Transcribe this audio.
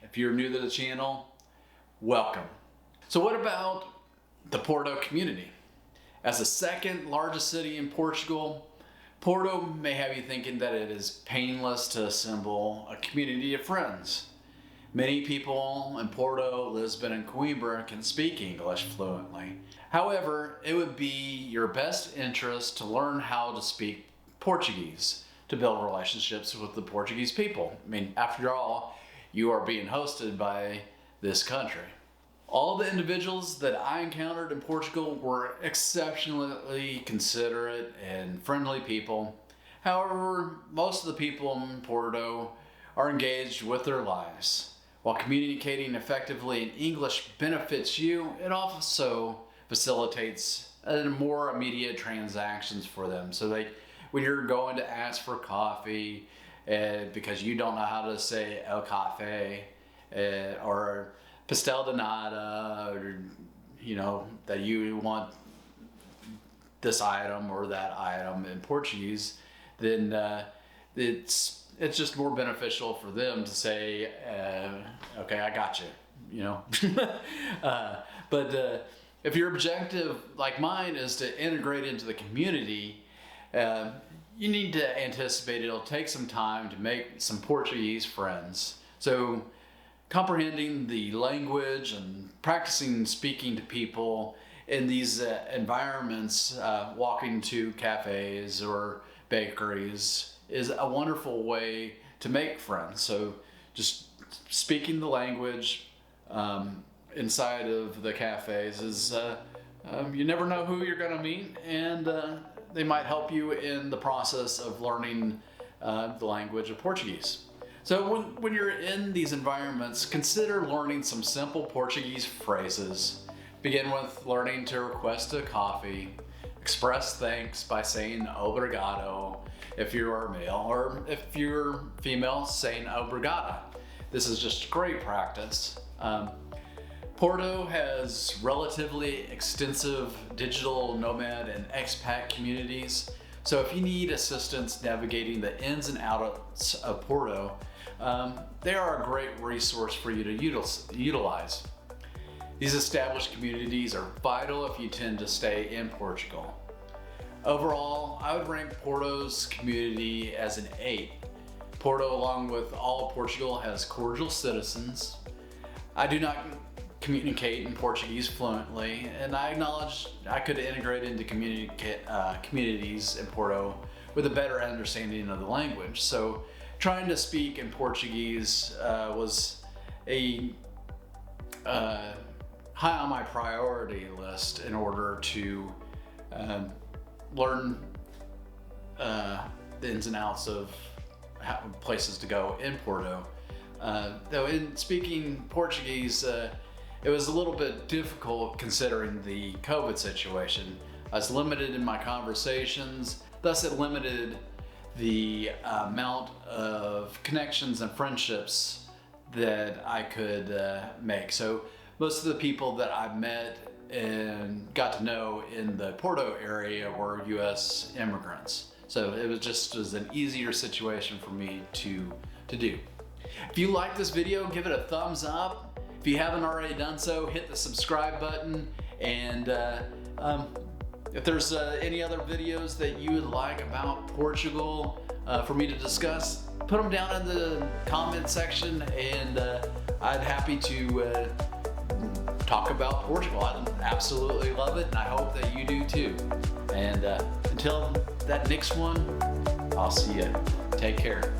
If you're new to the channel, welcome. So what about the Porto community? As the second largest city in Portugal, Porto may have you thinking that it is painless to assemble a community of friends. Many people in Porto, Lisbon, and Coimbra can speak English fluently. However, it would be your best interest to learn how to speak Portuguese to build relationships with the Portuguese people. I mean, after all, you are being hosted by this country. All the individuals that I encountered in Portugal were exceptionally considerate and friendly people. However, most of the people in Porto are engaged with their lives. While communicating effectively in English benefits you, it also facilitates more immediate transactions for them. So when you're going to ask for coffee, because you don't know how to say el café or pastel de nata, or that you want this item or that item in Portuguese, then it's just more beneficial for them to say, okay, I got you, But if your objective, like mine, is to integrate into the community, you need to anticipate it'll take some time to make some Portuguese friends. So comprehending the language and practicing speaking to people in these environments, walking to cafes or bakeries, is a wonderful way to make friends. So just speaking the language inside of the cafes is, you never know who you're gonna meet, and they might help you in the process of learning the language of Portuguese. So when you're in these environments, consider learning some simple Portuguese phrases. Begin with learning to request a coffee. Express thanks by saying obrigado if you are male, or if you're female, saying obrigada. This is just great practice. Porto has relatively extensive digital nomad and expat communities. So if you need assistance navigating the ins and outs of Porto, they are a great resource for you to utilize. These established communities are vital if you tend to stay in Portugal. Overall, I would rank Porto's community as an 8. Porto, along with all of Portugal, has cordial citizens. I do not communicate in Portuguese fluently, and I acknowledge I could integrate into communities in Porto with a better understanding of the language. So trying to speak in Portuguese was a high on my priority list in order to learn the ins and outs of places to go in Porto. Though in speaking Portuguese, it was a little bit difficult considering the COVID situation. I was limited in my conversations, thus it limited the amount of connections and friendships that I could make. So most of the people that I've met and got to know in the Porto area were US immigrants. So it was an easier situation for me to do. If you like this video, give it a thumbs up. If you haven't already done so, hit the subscribe button, and if there's any other videos that you would like about Portugal for me to discuss, put them down in the comment section, and I'd happy to talk about Portugal. I absolutely love it, and I hope that you do too. And until that next one, I'll see you. Take care.